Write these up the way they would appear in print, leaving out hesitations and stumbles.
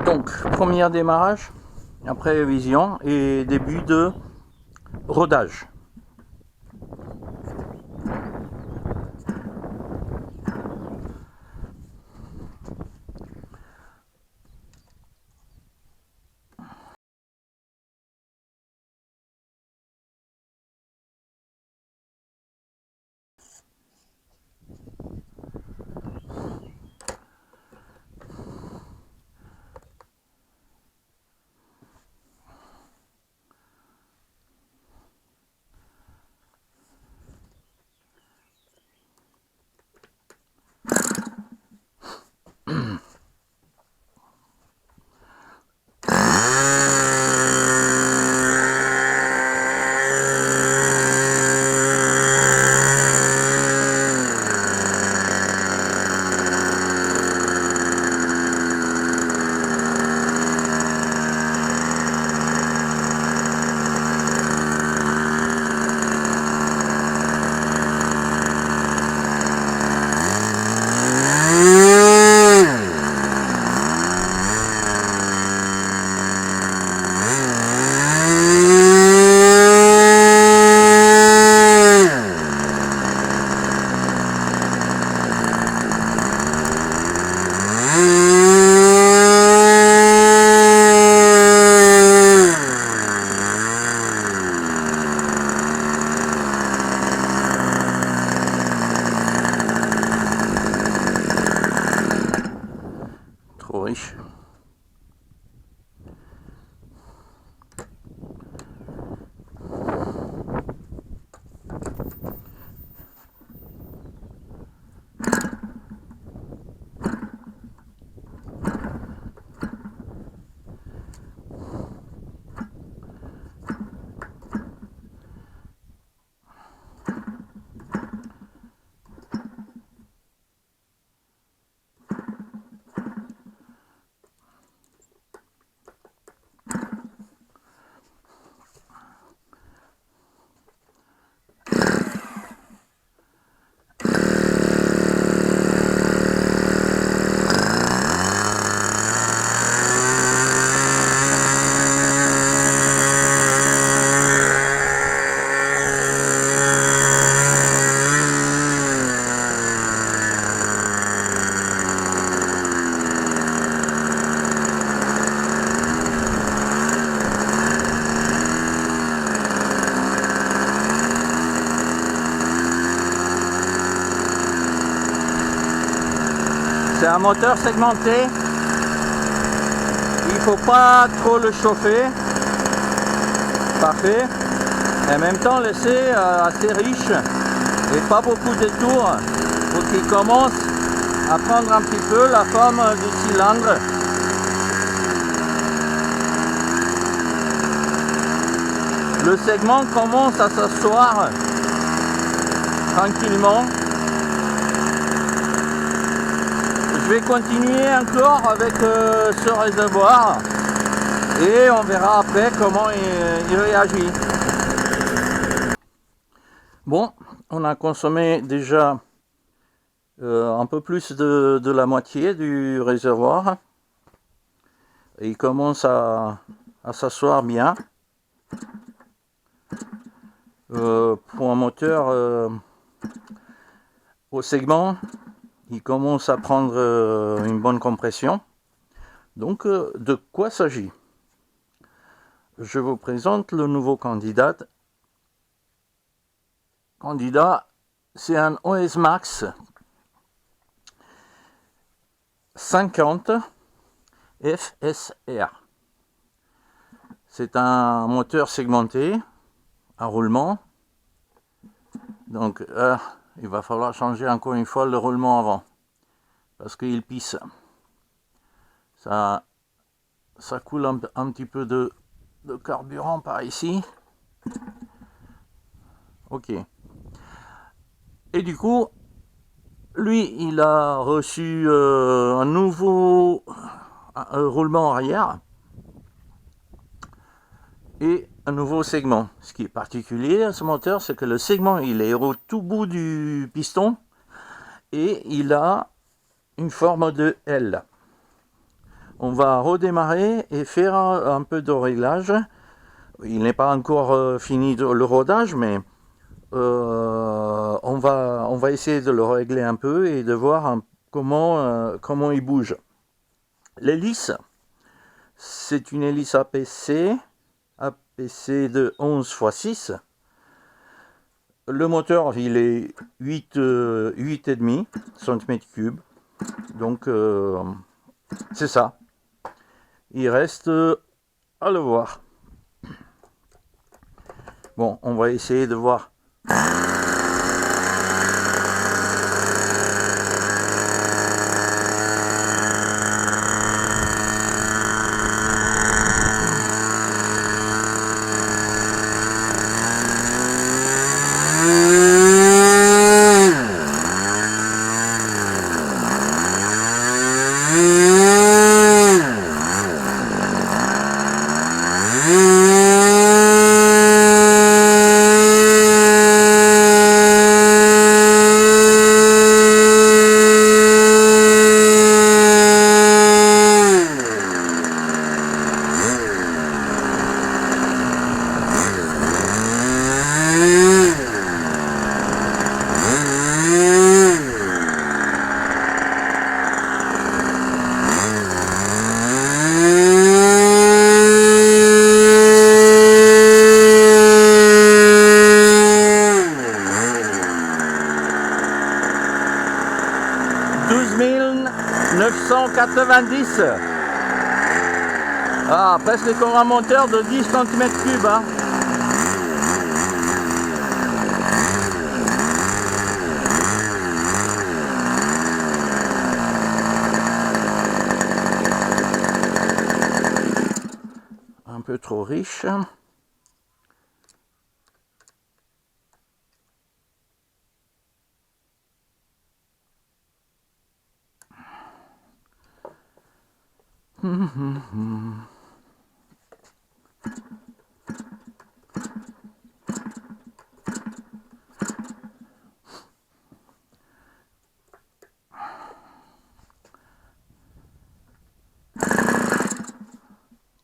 Donc, premier démarrage, après vision et début de rodage. Trop riche. C'est un moteur segmenté, il faut pas trop le chauffer, parfait, et en même temps laisser assez riche et pas beaucoup de tours pour qu'il commence à prendre un petit peu la forme du cylindre. Le segment commence à s'asseoir tranquillement. Je vais continuer encore avec ce réservoir et on verra après comment il réagit. Bon, on a consommé déjà un peu plus de la moitié du réservoir et il commence à s'asseoir bien. Pour un moteur au segment, il commence à prendre une bonne compression. Donc, de quoi s'agit? Je vous présente le nouveau candidat. C'est un OS Max 50 FSR. C'est un moteur segmenté à roulement. Donc, il va falloir changer encore une fois le roulement avant. Parce qu'il pisse. Ça coule un petit peu de carburant par ici. Ok. Et du coup, lui, il a reçu un nouveau roulement arrière et un nouveau segment. Ce qui est particulier à ce moteur, c'est que le segment, il est au tout bout du piston et il a une forme de L. On va redémarrer et faire un peu de réglage. Il n'est pas encore fini le rodage, mais on va essayer de le régler un peu et de voir comment il bouge. L'hélice, c'est une hélice APC de 11 x 6. Le moteur, il est 8,5 cm3. Donc, c'est ça. Il reste à le voir. Bon, on va essayer de voir. Ah, presque comme un moteur de 10 cm3. Hein. Un peu trop riche.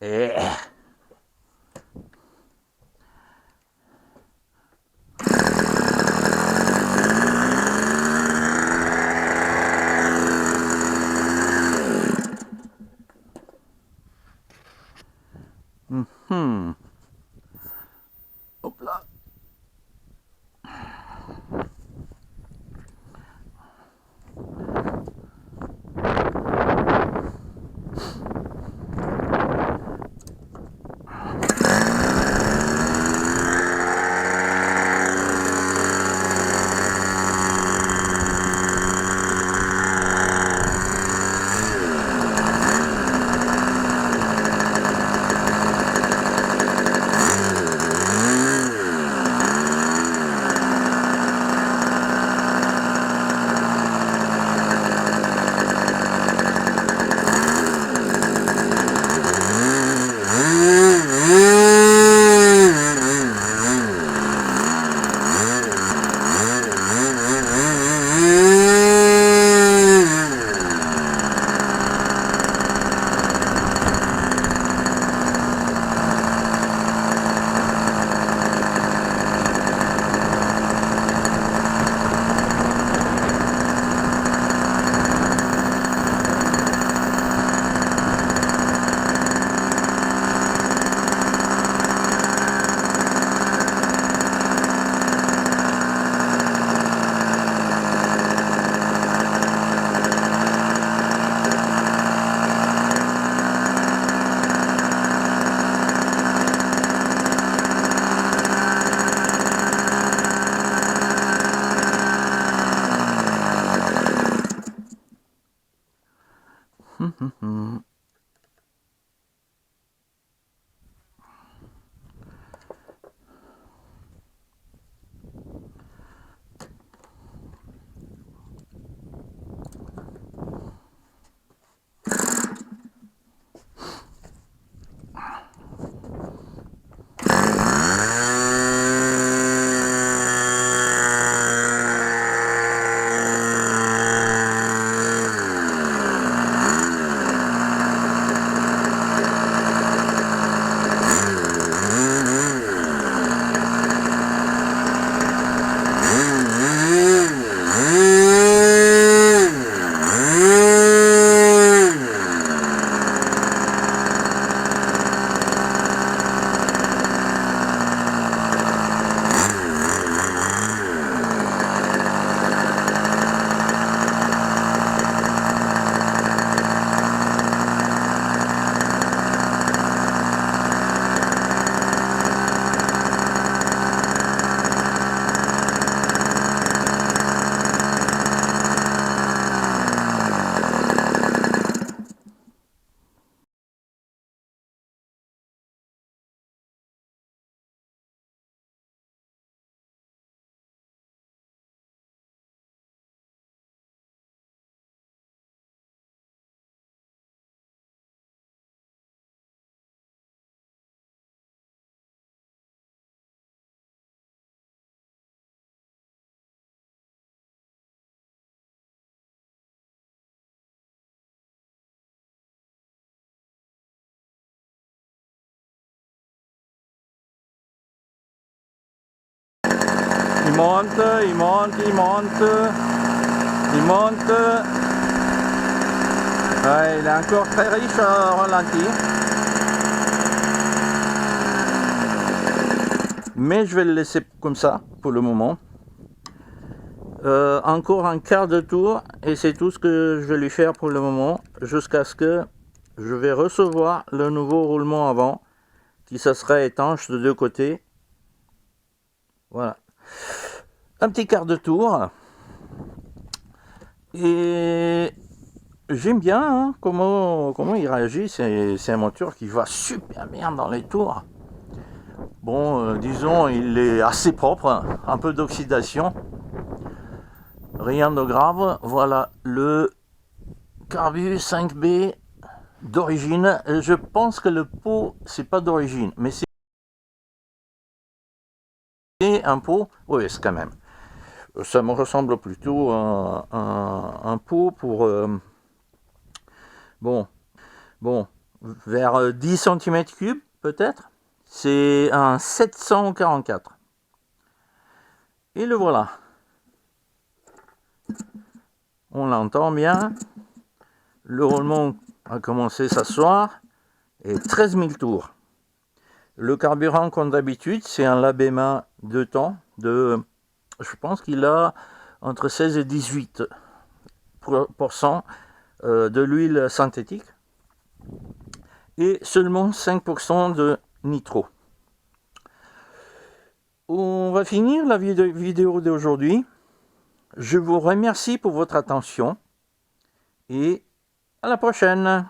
Et... Hop là. monte, il monte, il monte, il monte. Ouais, il est encore très riche au ralenti. Mais je vais le laisser comme ça pour le moment. Encore un quart de tour et c'est tout ce que je vais lui faire pour le moment, jusqu'à ce que je vais recevoir le nouveau roulement avant qui ça sera étanche de deux côtés. Voilà, un petit quart de tour et j'aime bien hein, comment il réagit. C'est un moteur qui va super bien dans les tours. Bon, disons il est assez propre, hein, un peu d'oxydation, rien de grave. Voilà le Carbu 5B d'origine. Je pense que le pot c'est pas d'origine, mais c'est un pot OS quand même. Ça me ressemble plutôt à un pot pour bon vers 10 cm3 peut-être. C'est un 744 et le voilà. On l'entend bien. Le roulement a commencé à s'asseoir et 13 000 tours. Le carburant, comme d'habitude, c'est un Labema 2 temps. Je pense qu'il a entre 16 et 18% de l'huile synthétique et seulement 5% de nitro. On va finir la vidéo d'aujourd'hui. Je vous remercie pour votre attention et à la prochaine.